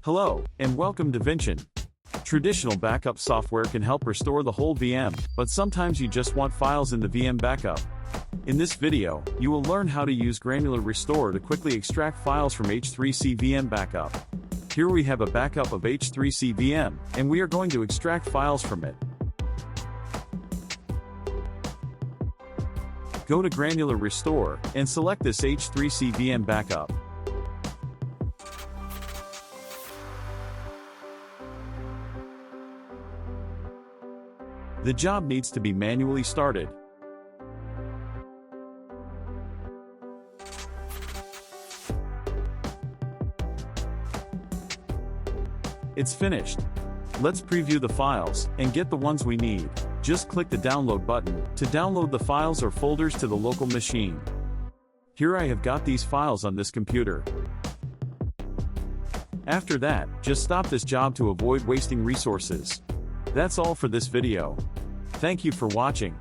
Hello, and welcome to Vinchin. Traditional backup software can help restore the whole VM, but sometimes you just want files in the VM backup. In this video, you will learn how to use Granular Restore to quickly extract files from H3C VM backup. Here we have a backup of H3C VM, and we are going to extract files from it. Go to Granular Restore, and select this H3C VM backup. The job needs to be manually started. It's finished. Let's preview the files, and get the ones we need. Just click the download button, to download the files or folders to the local machine. Here I have got these files on this computer. After that, just stop this job to avoid wasting resources. That's all for this video. Thank you for watching.